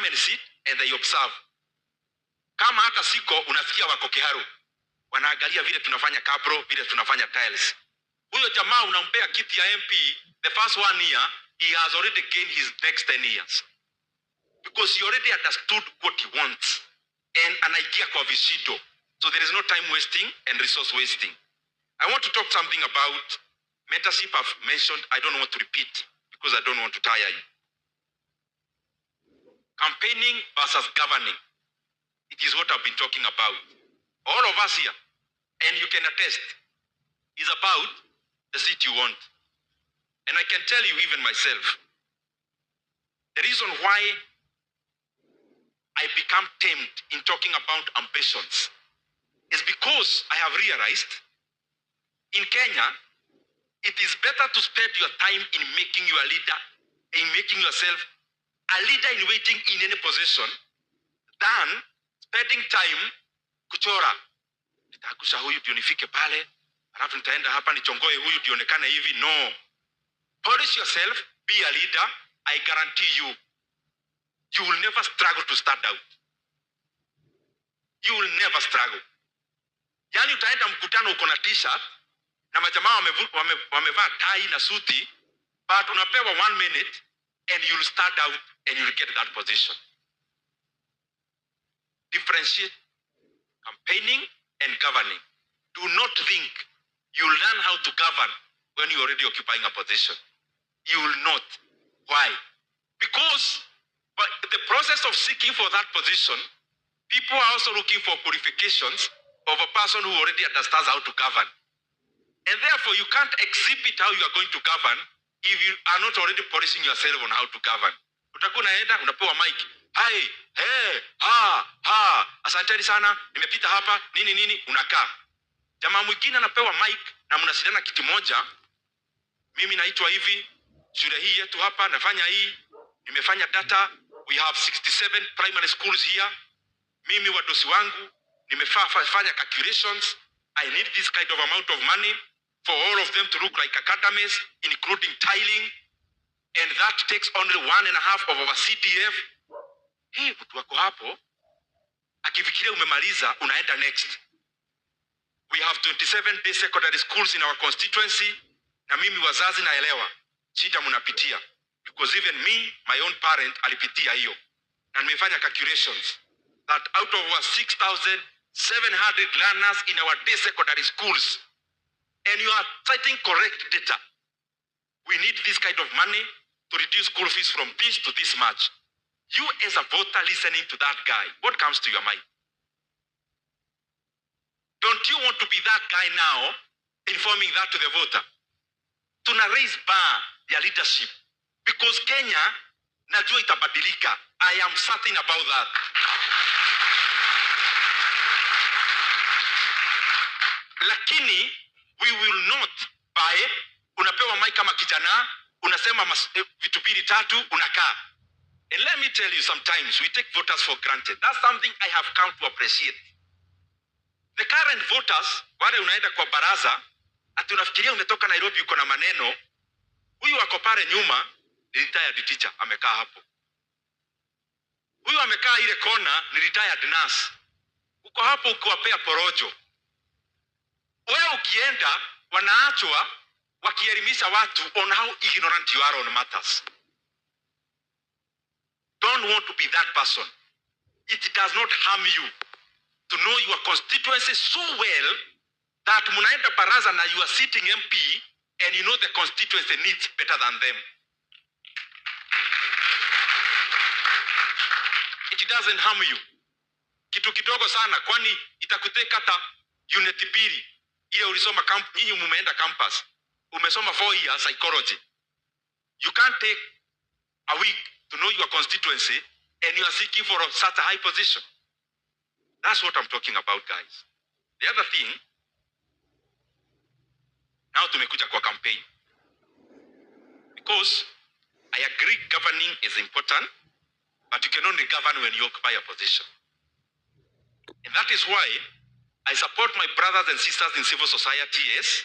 and sit and they observe. Kama hata siko unasikia wako Kiharu. Wanaangalia vile tunafanya kabro, vile tunafanya tiles. Huyo jamaa unampea kiti ya MP, the first 1 year, he has already gained his next 10 years. Because he already understood what he wants. And anaigia kwa vishindo. So there is no time wasting and resource wasting. I want to talk something about mentorship I've mentioned. I don't want to repeat because I don't want to tire you. Campaigning versus governing. It is what I've been talking about. All of us here, and you can attest, is about the seat you want. And I can tell you even myself, the reason why I become tamed in talking about ambitions is because I have realized in Kenya, it is better to spend your time in making you a leader, in making yourself a leader in waiting in any position, than spending time kuchora. Nitakusha huyu ndio nifike pale, alafu nitaenda hapa nichongoe huyu dionekane hivi. No. Polish yourself, be a leader. I guarantee you, you will never struggle to start out. You will never struggle. Yani utaenda mkutano uko na t-shirt, na majamaa wamevaa tai na suti, but unapewa 1 minute, and you'll start out and you'll get that position. Differentiate campaigning and governing. Do not think you'll learn how to govern when you're already occupying a position. You will not. Why? Because the process of seeking for that position, people are also looking for qualifications of a person who already understands how to govern. And therefore, you can't exhibit how you are going to govern if you are not already polishing yourself on how to govern. Utakuwa unaenda, unapewa mic. Hai, he, ha, asanteni sana, nimepita hapa, nini, unakaa. Jamaa mwingine anapewa mic na mnasidana kiti moja. Mimi naitwa hivi, shule hii yetu hapa, nafanya hii, nimefanya data, we have 67 primary schools here. Mimi wadosi wangu, nimefanya calculations, I need this kind of amount of money for all of them to look like academies, including tiling, and that takes only 1.5 of our CDF. Hey, mtu wako hapo, akifikiria umemaliza, unaenda next. We have 27 day secondary schools in our constituency, na mimi wazazi naelewa, shida mnapitia. Because even me, my own parent, alipitia hiyo. Na nimefanya calculations that out of our 6,700 learners in our day secondary schools, and you are citing correct data, we need this kind of money to reduce school fees from this to this much. You as a voter listening to that guy, what comes to your mind? Don't you want to be that guy now, informing that to the voter? Tuna raise bar ya leadership. Because Kenya, najua itabadilika. I am certain about that. Lakini, we will not buy, unapewa mic kama kijana, unasema vitu mbili tatu, unakaa. And let me tell you, sometimes we take voters for granted. That's something I have come to appreciate. The current voters, wale unaenda kwa baraza, ati unafikiria umetoka Nairobi uko na maneno, huyu wako pale nyuma, ni retired teacher, amekaa hapo. Huyu amekaa ile kona, ni retired nurse. Uko hapo ukiwapea porojo. Wewe ukienda, wanaachwa, wakielimisha watu on how ignorant you are on matters. Don't want to be that person. It does not harm you to know your constituency so well that munaenda baraza na you are sitting MP and you know the constituency needs better than them. It doesn't harm you. Kitu kidogo sana, kwani itakuteka hata unit mbili. Ile ulisoma nyinyi mumeenda campus. Umesoma 4 years psychology. You can't take a week to know your constituency and you are seeking for such a high position. That's what I'm talking about, guys. The other thing, now tumekuja kwa campaign. Because I agree governing is important, but you can only govern when you occupy a position. And that is why I support my brothers and sisters in civil society, yes,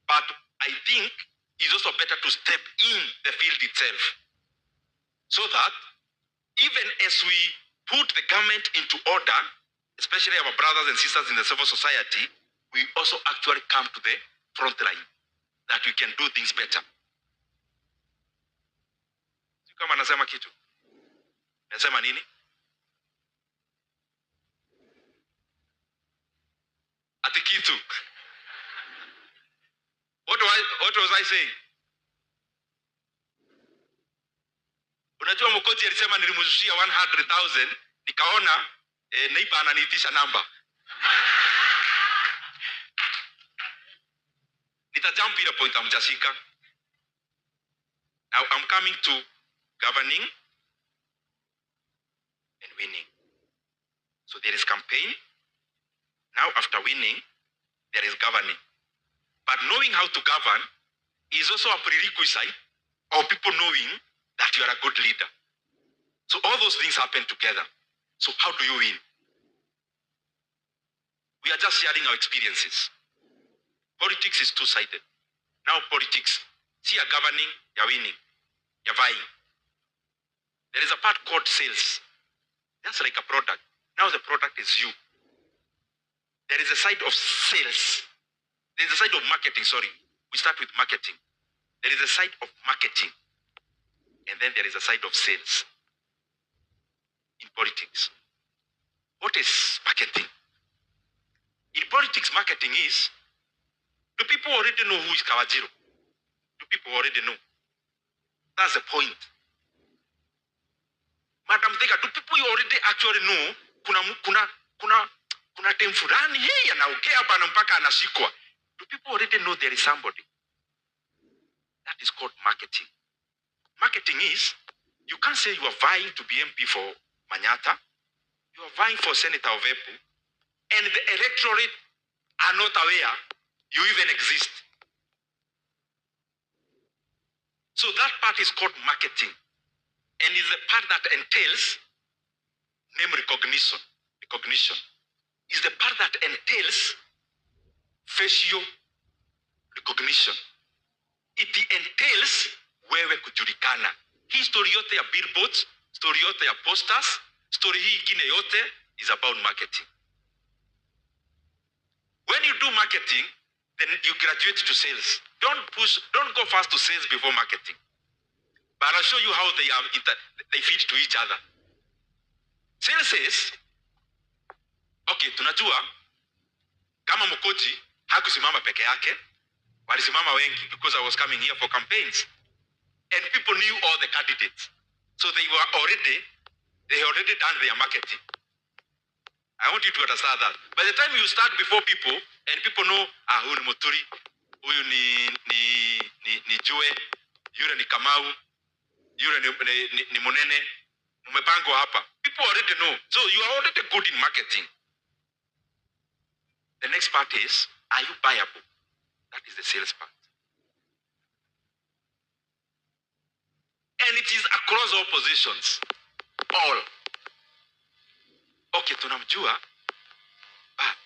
but I think it's also better to step in the field itself. So that even as we put the government into order, especially our brothers and sisters in the civil society, we also actually come to the front line that we can do things better. Kama nasema kitu, nasema nini? Ati kitu. What was I saying? Unajua Mkoti alisema nilimzushia 100,000, nikaona neighbor ananiitisha namba. Nitajump ile point amjashika. Now I'm coming to governing and winning. So there is campaign. Now after winning, there is governing. But knowing how to govern is also a prerequisite of people knowing that you are a good leader. So all those things happen together. So how do you win? We are just sharing our experiences. Politics is two-sided. Now politics, see a governing, you're winning, you're vying. There is a part called sales. That's like a product. Now the product is you. There is a side of sales. There is a side of marketing, sorry. We start with marketing. There is a side of marketing. And then there is a side of sales in politics. What is marketing? In politics, marketing is, do people already know who is Kawajiro? Do people already know? That's the point. Madam Thega, do people already actually know kuna time fulani yeye anaongea hapa na mpaka anashikwa? Do people already know there is somebody? That is called marketing. Marketing is, you can't say you are vying to be MP for Manyata, you are vying for Senator of Embu, and the electorate are not aware you even exist. So that part is called marketing, and is the part that entails name recognition. Recognition is the part that entails facial recognition. It entails wewe kujulikana. Hii story yote ya billboards, story yote ya posters, story hii ingine yote is about marketing. When you do marketing, then you graduate to sales. Don't go fast to sales before marketing. But I'll show you how they feed to each other. Sales says, okay, tunajua kama Mkoti hakusimama peke yake, walisimama wengi because I was coming here for campaigns. And people knew all the candidates. So they already done their marketing. I want you to understand that. By the time you start before people, and people know, huyu ni Muturi, huyu ni Jue, yule ni Kamau, yule ni Munene, mumepangwa hapa. People already know. So you are already good in marketing. The next part is, are you buyable? That is the sales part. And it is across all positions. All. Okay, tunamjua, but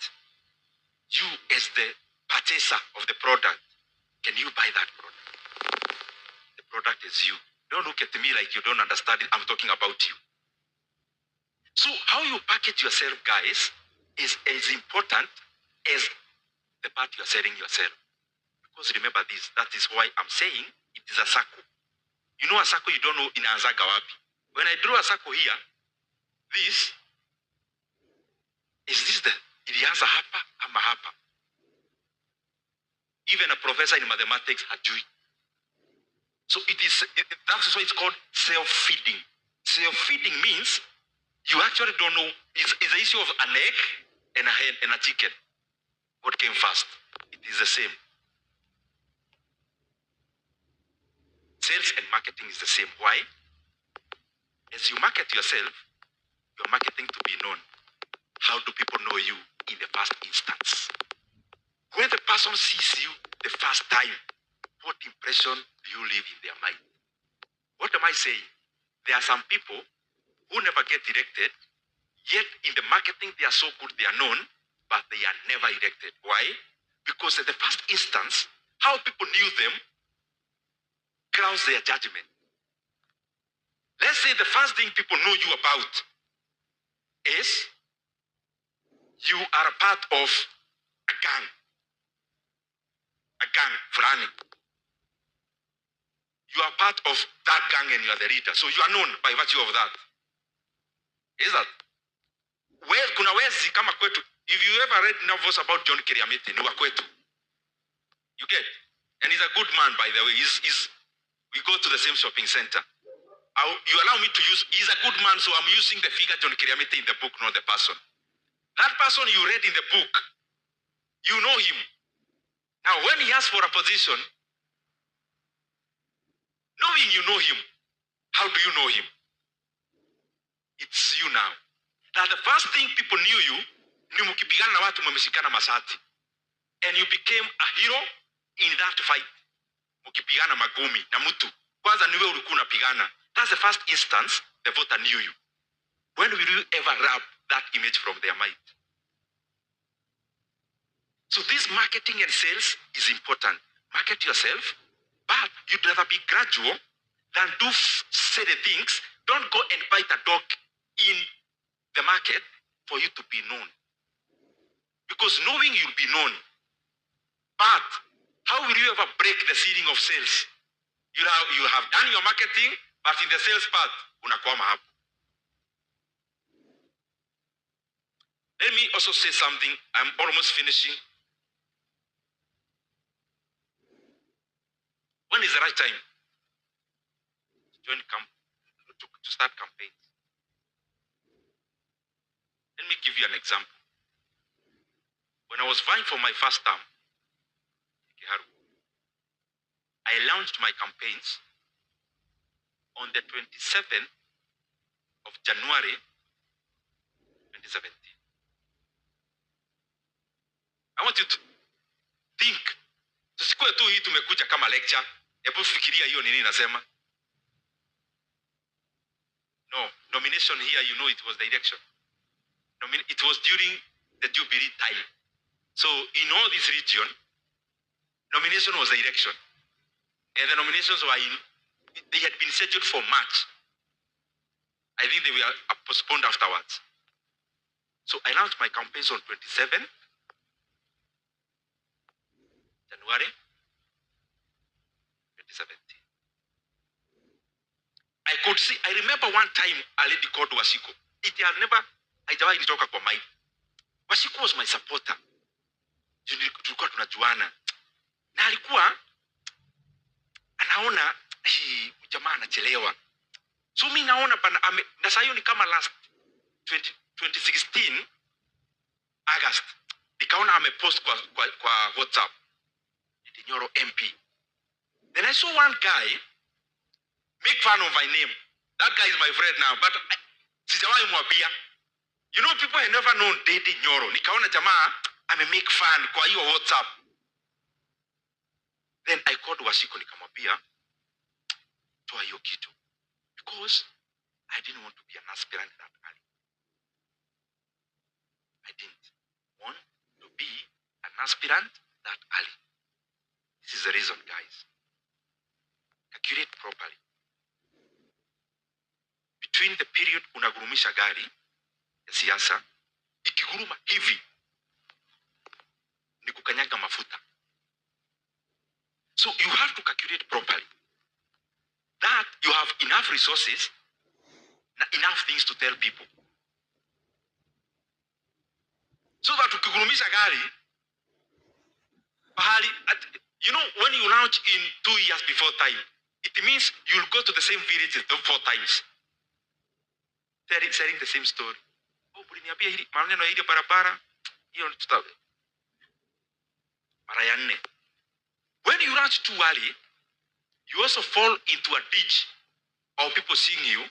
you as the purchaser of the product, can you buy that product? The product is you. Don't look at me like you don't understand it. I'm talking about you. So how you package yourself, guys, is as important as the part you are selling yourself. Because remember this, that is why I'm saying it is a circle. You know a circle, you don't know in Izaak wapi. When I draw a circle here, this the ilianza hapa ama hapa. Even a professor in mathematics hajui. So that's why it's called self-feeding. Self-feeding means you actually don't know. It's the issue of an egg and a hen and a chicken. What came first? It is the same. Sales and marketing is the same. Why? As you market yourself, you're marketing to be known. How do people know you in the first instance? When the person sees you the first time, what impression do you leave in their mind? What am I saying? There are some people who never get elected, yet in the marketing they are so good, they are known, but they are never elected. Why? Because at the first instance, how people knew them grounds their judgment. Let's say the first thing people know you about is you are a part of a gang. A gang, fulani. You are part of that gang and you are the leader. So you are known by virtue of that. Is that? Well, kuna wezi kama kwetu. If you ever read novels about John Kiriamiti, ni wa kwetu. You get? And he's a good man, by the way. We go to the same shopping center. You allow me to use, he's a good man, so I'm using the figure John Kiriamiti in the book, not the person. That person you read in the book, you know him. Now, when he asks for a position, knowing you know him, how do you know him? It's you now. Now, the first thing people knew you, ni mukipigana na watu mmeshikana masati. And you became a hero in that fight. Mukipigana magumi na mtu. Kwanza niwe ulikuwa unapigana. That's the first instance the voter knew you. When will you ever rub that image from their mind? So this marketing and sales is important. Market yourself, but you'd rather be gradual than do silly things. Don't go and bite a dog in the market for you to be known. Because knowing you'll be known. But how will you ever break the ceiling of sales? You have done your marketing, but in the sales part, unakwama hapo. Let me also say something. I'm almost finishing. When is the right time to start campaigns? Let me give you an example. When I was vying for my first term, Kiharu, I launched my campaigns on the 27th of January 2017. I want you to think. Tusikue tu hii tumekuja kama lecture. Hebu fikiria hiyo nini nasema. No, nomination here, you know, it was the election. It was during the Jubilee time. So in all this region, nomination was the election. And the nominations they had been scheduled for March. I think they were postponed afterwards. So I launched my campaigns on 27 January 2017. I remember one time a lady called Washiko. Haijawahi nitoka kwa mind. Washiko was my supporter. Tulikuwa tunajuana. Na alikuwa anaona jamaa anachelewa. So mimi naona na saa hiyo ni kama last 2016 August. Nikaona amepost kwa WhatsApp. Nyoro MP. Then I saw one guy make fun of my name. That guy is my friend now, but sijawahi mwambia. You know, people have never known Ndindi Nyoro. Nikaona jamaa make fun kwa hiyo WhatsApp. Then I called Washiko nikamwambia toa hiyo kitu. Because I didn't want to be an aspirant that early. I didn't want to be an aspirant that early. This is the reason, guys. Calculate properly. Between the period unagurumisha gari ya siasa, ikiguruma hivi ni kukanyaga mafuta. So you have to calculate properly that you have enough resources and enough things to tell people. So that ukigurumisha gari, you know, when you launch in 2 years before time, it means you'll go to the same villages 4 times. Selling the same story. Oh, buliniambia hili maneno ya ile barabara, hiyo tutawe. Mara ya 4. When you launch too early, you also fall into a ditch of people seeing you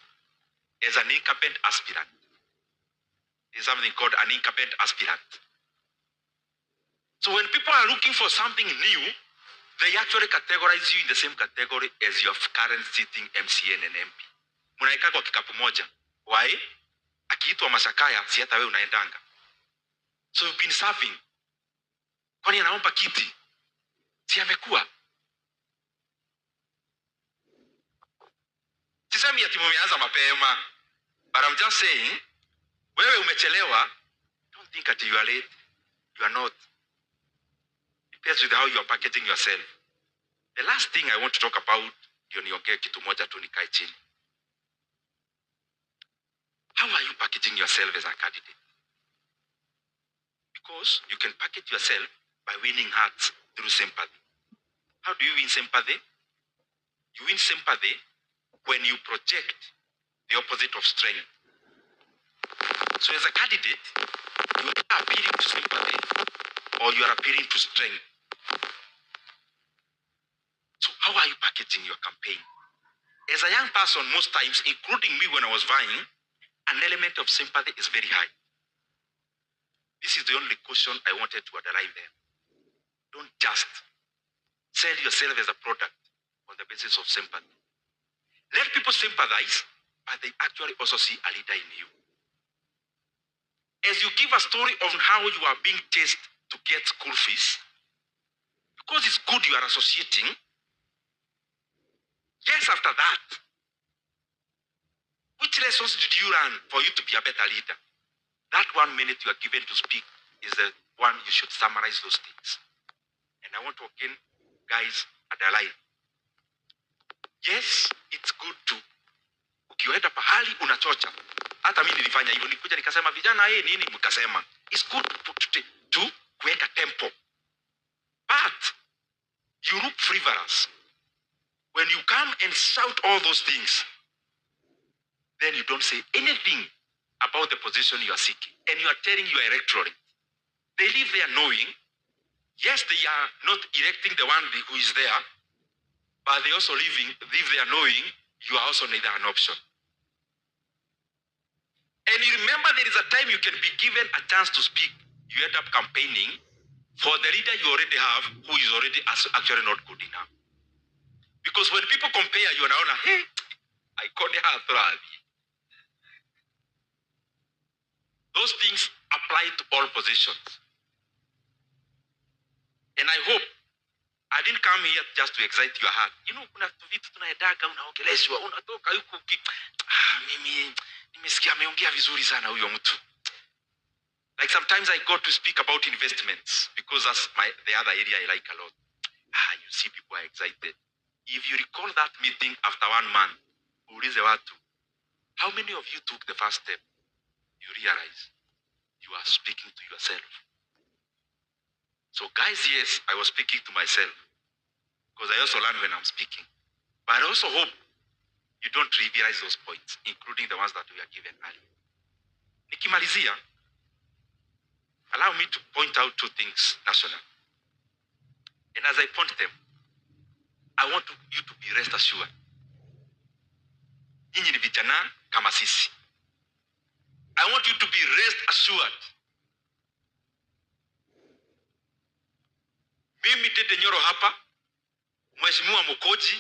as an incumbent aspirant. There's something called an incumbent aspirant. So when people are looking for something new, they actually categorize you in the same category as your current sitting MCN and MP. Munaika kwa kikapu moja. Why? Akiitwa Masakaya, si hata wewe unaendanga. So you've been serving. Kwani anaomba kiti? Si amekuwa. Sisemi ati mumeanza mapema. But I'm just saying, wewe umechelewa, don't think that you are late. You are not. It depends with how you are packaging yourself. The last thing I want to talk about, ndio niongee kitu moja tu nikae chini. How are you packaging yourself as a candidate? Because you can package yourself by winning hearts through sympathy. How do you win sympathy? You win sympathy when you project the opposite of strength. So as a candidate, you are appealing to sympathy or you are appealing to strength. So how are you packaging your campaign? As a young person, most times, including me when I was vying, an element of sympathy is very high. This is the only caution I wanted to underline there. Don't just sell yourself as a product on the basis of sympathy. Let people sympathize, but they actually also see a leader in you. As you give a story of how you are being chased to get school fees, because it's good you are associating, yes, after that, which lessons did you learn for you to be a better leader? That 1 minute you are given to speak is the one you should summarize those things. And I want to again, guys, underline. Yes, it's good to, ukienda pahali unachocha. Hata mimi nilifanya hivyo, nikuja nikasema vijana nini mkasema. It's good to kuweka tempo. But you look frivolous. When you come and shout all those things, then you don't say anything about the position you are seeking. And you are telling your electorate. They live there knowing, yes, they are not electing the one who is there, but they also live there knowing you are also neither an option. And you remember there is a time you can be given a chance to speak. You end up campaigning for the leader you already have, who is already actually not good enough. Because when people compare you, unaona, hey, I can't have. Those things apply to all positions. And I hope I didn't come here just to excite your heart. You know, kuna vitu tunaedaga unaongeleshwa, unatoka huku mimi nimesikia ameongea vizuri sana huyo mtu. Like sometimes I got to speak about investments because that's the other area I like a lot. You see people are excited. If you recall that meeting after 1 month, uulize watu, how many of you took the first step? You realize you are speaking to yourself. So guys, yes, I was speaking to myself because I also learn when I'm speaking. But I also hope you don't trivialize those points, including the ones that we are given earlier. Nikimalizia, allow me to point out 2 things national. And as I point them, I want you to be rest assured. Nyinyi ni vijana kama sisi. I want you to be rest assured. Mimi tete Nyoro hapa, Mheshimiwa Mokochi,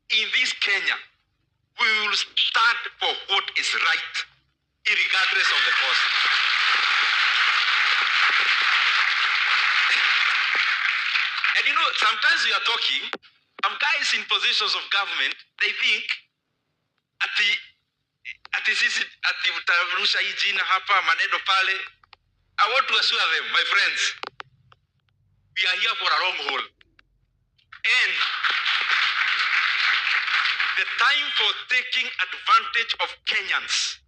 in this Kenya, we will stand for what is right, regardless of the cost. And you know, sometimes we are talking, some guys in positions of government, they think, ati sisi, ati utarusha hii jina hapa, maneno pale. I want to assure them, my friends, we are here for a long haul. And the time for taking advantage of Kenyans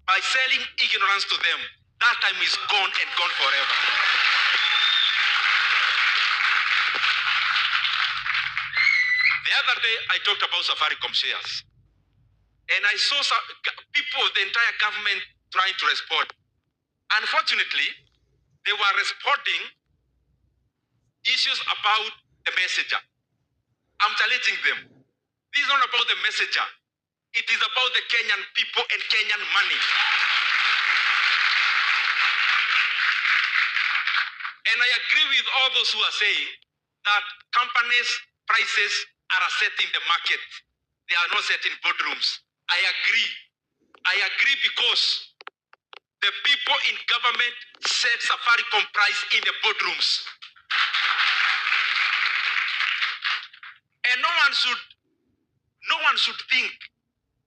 by selling ignorance to them, that time is gone and gone forever. The other day, I talked about Safaricom shares. And I saw some people of the entire government trying to respond. Unfortunately, they were responding issues about the messenger. I'm challenging them. This is not about the messenger. It is about the Kenyan people and Kenyan money. And I agree with all those who are saying that companies' prices are set in the market. They are not set in boardrooms. I agree. I agree because the people in government set Safaricom price in the boardrooms. And no one should think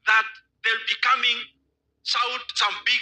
that they'll be coming, shout some big